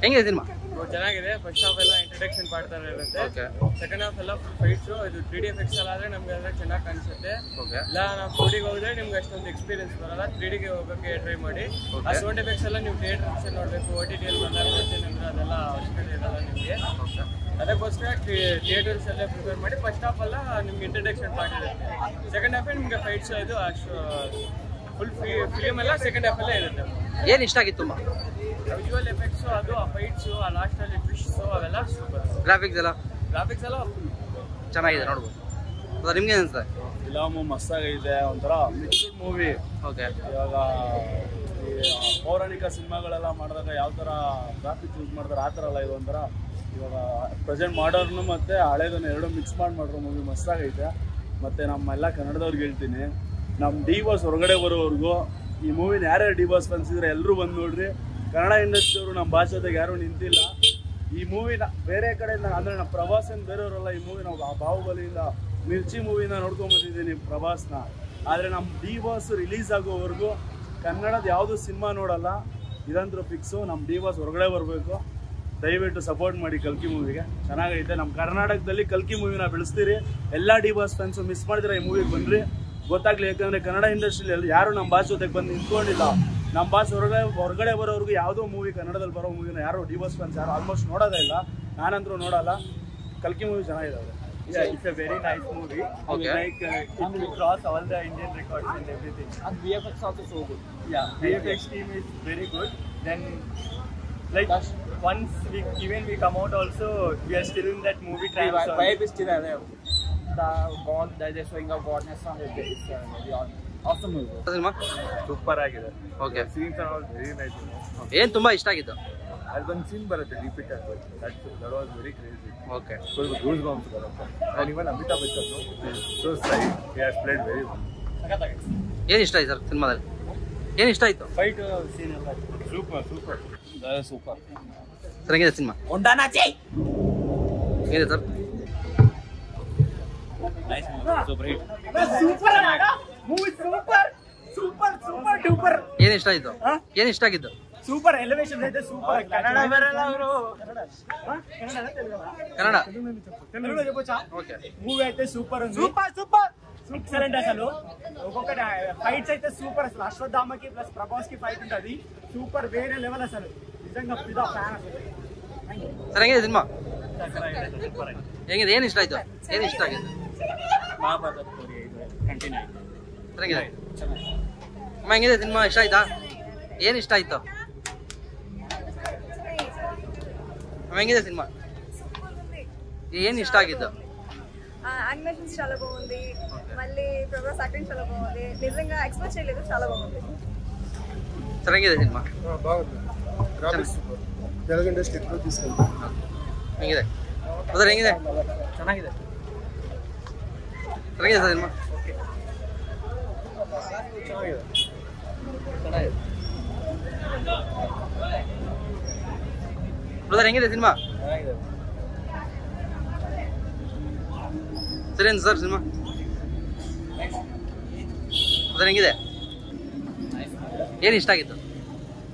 ಹೆಂಗಿದೆ ಸಿನಿಮಾ? ಚೆನ್ನಾಗಿದೆ. First half ಎಲ್ಲ ಇಂಟ್ರಡಕ್ಷನ್ ಪಾರ್ಟ್ ತರ ಇರುತ್ತೆ. ಸೆಕೆಂಡ್ ಹಾಫ್ ಎಲ್ಲ ಫೈಟ್ಸ್. ಇದು 3D ಎಫೆಕ್ಟ್ಸ್ ಎಲ್ಲ ಆದ್ರೆ ನಮ್ಗೆ ಎಲ್ಲ ಚೆನ್ನಾಗಿ ಕಾಣಿಸುತ್ತೆ. ಇಲ್ಲ ನಾವು 2D ಹೋದ್ರೆ ನಿಮ್ಗೆ ಅಷ್ಟೊಂದು ಎಕ್ಸ್ಪೀರಿಯನ್ಸ್ ಬರಲ್ಲ. 3D ಗೆ ಹೋಗೋಕೆ ಟ್ರೈ ಮಾಡಿ. ಆ ಸೌಂಡ್ ಎಫೆಕ್ಟ್ಸ್ ಎಲ್ಲ ನೀವು ಥಿಯೇಟರ್ ನೋಡಬೇಕು. OTT ಅಲ್ಲಿ ಬಂದಾಗ ಅಂದ್ರೆ ಅದೆಲ್ಲ ಅವಶ್ಯಕತೆ ಇರಲ್ಲ ನಿಮಗೆ. ಅದಕ್ಕೋಸ್ಕರ ಥಿಯೇಟರ್ಸ್ ಎಲ್ಲ ಪ್ರಿಪೇರ್ ಮಾಡಿ. ಫಸ್ಟ್ ಹಾಫ್ ಎಲ್ಲ ನಿಮ್ಗೆ ಇಂಟ್ರಡಕ್ಷನ್ ಪಾರ್ಟ್ ಇರುತ್ತೆ. ಸೆಕೆಂಡ್ ಹಾಫ್ ನಿಮ್ಗೆ ಫೈಟ್ಸ್ ಇದು ಅಷ್ಟು ಫುಲ್ ಫಿಲ್ಮ್ ಎಲ್ಲ ಸೆಕೆಂಡ್ ಹಾಫ್ ಅಲ್ಲೇ ಇರುತ್ತೆ. ಏನು ಇಷ್ಟ ಆಗಿತ್ತು ತುಂಬಾ? ವಿಜುವಲ್ ಎಫೆಕ್ಟ್ಸ್, ಅದು ಆ ಫೈಟ್ಸ್, ಆ ಲಾಸ್ಟ್ ಅಲ್ಲಿ ಟ್ವಿಸ್ಟ್ ಅವೆಲ್ಲ ಸೂಪರ್. ಗ್ರಾಫಿಕ್ಸ್ ಎಲ್ಲ ಚೆನ್ನಾಗಿದೆ ನೋಡ್ಬೋದು. ನಿಮ್ಗೆ ಅನ್ಸುತ್ತೆ? ಫಿಲಮು ಮಸ್ತಾಗಿದೆ. ಒಂಥರ ಮಿಕ್ಸ್ಡ್ ಮೂವಿ. ಓಕೆ. ಇವಾಗ ಪೌರಾಣಿಕ ಸಿನಿಮಾಗಳೆಲ್ಲ ಮಾಡಿದಾಗ ಯಾವ ಥರ ಗ್ರಾಫಿಕ್ಸ್ ಯೂಸ್ ಮಾಡ್ತಾರೆ ಆ ಥರ ಅಲ್ಲ. ಇದು ಒಂಥರ ಇವಾಗ ಪ್ರೆಸೆಂಟ್ ಮಾಡೋರ್ನು ಮತ್ತು ಹಳೇದನ್ನು ಎರಡು ಮಿಕ್ಸ್ ಮಾಡಿರೋ ಮೂವಿ ಮಸ್ತಾಗೈತೆ. ಮತ್ತು ನಮ್ಮೆಲ್ಲ ಕನ್ನಡದವ್ರಿಗೆ ಹೇಳ್ತೀನಿ, ನಮ್ಮ ಡಿ-ಬಾಸ್ ಹೊರಗಡೆ ಬರೋವರೆಗೂ ಈ ಮೂವಿನ ಯಾರ್ಯಾರು ಡಿ-ಬಾಸ್ ಅನ್ಸಿದ್ರೆ ಎಲ್ಲರೂ ಬಂದು ನೋಡ್ರಿ. ಕನ್ನಡ ಇಂಡಸ್ಟ್ರಿಯವರು ನಮ್ಮ ಭಾಷೆ ಜೊತೆಗೆ ಯಾರೂ ನಿಂತಿಲ್ಲ. ಈ ಮೂವಿನ ಬೇರೆ ಕಡೆಯಿಂದ ಅಂದರೆ ನಮ್ಮ ಪ್ರಭಾಸನ್ ಬೇರೆಯವರೆಲ್ಲ ಈ ಮೂವಿ ನಾವು ಬಾಹುಬಲಿಯಿಂದ ಮಿರ್ಚಿ ಮೂವಿನ ನೋಡ್ಕೊಂಬಂದಿದ್ದೀನಿ ಪ್ರಭಾಸ್ನ. ಆದರೆ ನಮ್ಮ ಡಿ-ಬಾಸ್ ರಿಲೀಸ್ ಆಗೋವರೆಗೂ ಕನ್ನಡದ ಯಾವುದೂ ಸಿನಿಮಾ ನೋಡಲ್ಲ. ಇದಂತೂ ಫಿಕ್ಸು. ನಮ್ಮ ಡಿ-ಬಾಸ್ ಹೊರಗಡೆ ಬರಬೇಕು. ದಯವಿಟ್ಟು ಸಪೋರ್ಟ್ ಮಾಡಿ ಕಲ್ಕಿ ಮೂವಿಗೆ. ಚೆನ್ನಾಗೈತೆ. ನಮ್ಮ ಕರ್ನಾಟಕದಲ್ಲಿ ಕಲ್ಕಿ ಮೂವಿನ ಬೆಳೆಸ್ತೀರಿ. ಎಲ್ಲ ಡಿ-ಬಾಸ್ ಫ್ಯಾನ್ಸು ಮಿಸ್ ಮಾಡಿದ್ರೆ ಈ ಮೂವಿಗೆ ಬನ್ನಿರಿ, ಗೊತ್ತಾಗ್ಲಿ. ಯಾಕಂದರೆ ಕನ್ನಡ ಇಂಡಸ್ಟ್ರಿಯಲ್ಲಿ ಯಾರು ನಮ್ಮ ಭಾಷೆ ಜೊತೆಗೆ ಬಂದು ನಿಂತ್ಕೊಂಡಿಲ್ಲ. ನಮ್ಮ ಭಾಷೆ ಹೊರಗಡೆ ಬರೋವ್ರಿಗೆ ಯಾವುದೋ ಮೂವಿ ಕನ್ನಡದಲ್ಲಿ ಬರೋ ಮೂವಿನ ಯಾರು ಡಿ-ಬಾಸ್ ಫ್ಯಾನ್ಸ್ ಯಾರು ಆಲ್ಮೋಸ್ಟ್ ನೋಡೋದೇ ಇಲ್ಲ. ನಾನಂತರೂ ನೋಡಲ್ಲ. ಕಲ್ಕಿ ಮೂವಿ ಚೆನ್ನಾಗಿದೆ. Yeah, it's a very nice movie. Okay. Like it will cross all the Indian records and everything. And VFX also so good. Yeah, VFX team is very good. Then, like once we come out also, we are still in that movie trap. The vibe is still there. The God, the showing of godness on it is very awesome movie. ಸಿನಿಮಾ super ಆಗಿದೆ. Okay. Scenes are all very nice. ಏನು ತುಂಬಾ ಇಷ್ಟ ಆಗಿತ್ತು? ಅದೊಂದು scene ಬರುತ್ತೆ repeat ಆಗುತ್ತೆ. That was very crazy. Okay. ಸ್ವಲ್ಪ ಗೂಸ್ ಬಾಂಬ್ಸ್ ಬರುತ್ತೆ. And even Amitabh Bachchan so side he has played very well. ಏನು ಇಷ್ಟ ಆಯ್ತು ಸರ್ ಸಿನಿಮಾದಲ್ಲಿ? ಏನು ಇಷ್ಟ ಆಯಿತು? Fight scene ಎಲ್ಲ ಸೂಪರ್ ಸೂಪರ್ ಸೂಪರ್. ಸರ್ ಹೆಂಗಿದೆ ಸಿನಿಮಾ? ಹೇಗಿದೆ sir? nice movie. Super hit. Super duper. ಏನು ಇಷ್ಟ ಆಯಿತು? ಏನು ಇಷ್ಟ ಆಗಿದ್ದು? Super elevation ಇದೆ. Super. ಕನ್ನಡ ಬರಲ್ಲ ಅವರು. ಕನ್ನಡ. తెలుగులో చెప్పొచ్చా? ఓకే. మూవీ అయితే సూపర్ ఉంది. Super excellent. అసలు ఒక్కొక్కటి ఫైట్స్ అయితే సూపర్. అసలు అశ్వత్థామకి ప్లస్ ప్రభాస్ కి ఫైట్ ఉంటుంది సూపర్. వేరే లెవెల్ అసలు. నిజంగా ఫిదా ఫ్యాన్ అసలు. ಸರ್ ಹೆಂಗಿದೆ ಸಿನಿಮಾ? ಹೆಂಗಿದೆ? ಏನು ಇಷ್ಟ ಆಯ್ತು? ಏನು ಇಷ್ಟ ಆಗಿದೆ? ಮಹಾಭಾರತ ಸ್ಟೋರಿ ಇದೆ. ಕಂಟಿನ್ಯೂ. ಸರ್ ಹೆಂಗಿದೆ? ಅಮ್ಮ ಹೆಂಗಿದೆ ಸಿನಿಮಾ? ಇಷ್ಟ ಆಯ್ತಾ? ಏನು ಇಷ್ಟ ಆಯ್ತು? ಹೆಂಗಿದೆ ಸಿನಿಮಾ? ಏನು ಇಷ್ಟ ಆಗಿದ್ದು? యానిమేషన్స్ చాలా బాగుంది. మళ్ళీ ప్రభాస్ యాక్టింగ్ చాలా బాగుంది. నిజంగా ఎక్స్పెక్ట్ చేయలేదు. చాలా బాగుంది. సర్ ಹೆಂಗಿದೆ సినిమా? బాగుంది. Graphics super. తెలుగు ఇండస్ట్రీ ఎక్కువ తీసుకెళ్తాం. ಹೆಂಗಿದೆ? ಸರ್ ಹೆಂಗಿದೆ? ಚೆನ್ನಾಗಿದೆ. ಸರ್ ಹೆಂಗಿದೆ ಸಿನಿಮಾ? ಓಕೆ. ಚೆನ್ನಾಗಿದೆ. ಚೆನ್ನಾಗಿದೆ. ಬ್ರದರ್ ಹೆಂಗಿದೆ ಸಿನಿಮಾ? ಚೆನ್ನಾಗಿದೆ. ಸರ್ ಏನು ಸರ್ ಸಿನಿಮಾ? ಬ್ರದರ್ ಹೆಂಗಿದೆ? ಏನು ಇಷ್ಟ ಆಗಿತ್ತು?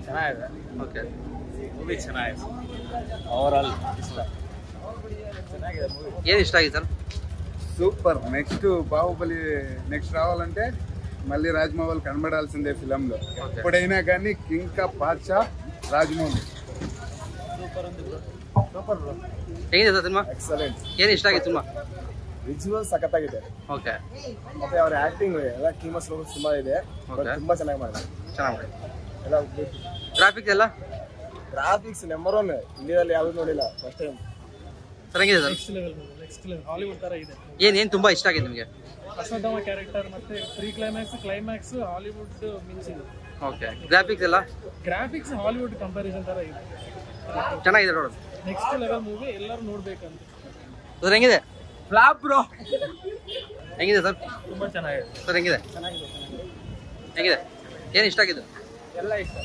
ಚೆನ್ನಾಗಿದೆ. ಓಕೆ. ಮೂವಿ ಚೆನ್ನಾಗಿದೆ. ಓವರಾಲ್ ಇಷ್ಟ. ಚೆನ್ನಾಗಿದೆ ಮೂವಿ. ಏನು ಇಷ್ಟ ಆಗಿದೆ sir? Super. Next Baahubali next రావాలంటే మళ్ళీ రాజమౌళి కనబడాల్సిందే ఫిలంలో. ఎప్పుడైనా కానీ కింగ్ కా బాద్షా రాజమౌళి. Super bro. ಹೇಗಿದೆ ಸರ್ ಸಿನಿಮಾ? ಎಕ್ಸಲೆಂಟ್. ಏನು ಇಷ್ಟ ಆಗಿತ್ತು ಸಿನಿಮಾ? ವಿಜುವಲ್ ಸಖತ್ತಾಗಿದೆ. ಓಕೆ. ಮತ್ತೆ ಅವರ ಆಕ್ಟಿಂಗ್ ಎಲ್ಲ ಕೀಮಸ್ ತುಂಬಾ ಇದೆ. ತುಂಬಾ ಚೆನ್ನಾಗಿ ಮಾಡಿದ್ದಾರೆ. ಚೆನ್ನಾಗಿ ಎಲ್ಲ ಗ್ರಾಫಿಕ್ಸ್ ಎಲ್ಲ ಗ್ರಾಫಿಕ್ಸ್ ನಂಬರ್ 1 ಇಂಡಿಯಾದಲ್ಲಿ ಯಾವುದು ನೋಡಿಲ್ಲ ಫಸ್ಟ್ ಟೈಮ್. ಸರ್ ಹೆಂಗಿದೆ ಸರ್? ನೆಕ್ಸ್ಟ್ ಲೆವೆಲ್ ಹಾಲಿವುಡ್ ತರ ಇದೆ. ಏನು ತುಂಬಾ ಇಷ್ಟ ಆಗಿದೆ ನಿಮಗೆ? ಅಶ್ವತ್ಥಾಮ ಕ್ಯಾರೆಕ್ಟರ್ ಮತ್ತೆ ಪ್ರೀ ಕ್ಲೈಮ್ಯಾಕ್ಸ್ ಹಾಲಿವುಡ್ ಮಿಂಚಿದೆ. ಓಕೆ. ಗ್ರಾಫಿಕ್ಸ್ ಎಲ್ಲ ಗ್ರಾಫಿಕ್ಸ್ ಹಾಲಿವುಡ್ ಕಂಪ್ಯಾರಿಸನ್ ತರ ಇದೆ. ಚೆನ್ನಾಗಿದೆ ನೋಡೋದು. ನೆಕ್ಸ್ಟ್ ಲೆವೆಲ್ ಮೂವಿ ಎಲ್ಲರೂ ನೋಡ್ಬೇಕಂತ. ಸರ್ ಹೆಂಗಿದೆ? Flop bro. ಹೆಂಗಿದೆ ಸರ್? ತುಂಬಾ ಚೆನ್ನಾಗಿದೆ. ಸರ್ ಹೆಂಗಿದೆ? ಚೆನ್ನಾಗಿದೆ. ಹೆಂಗಿದೆ? ಏನು ಇಷ್ಟ ಆಗಿದ್ದು? ಎಲ್ಲ ಇಷ್ಟ.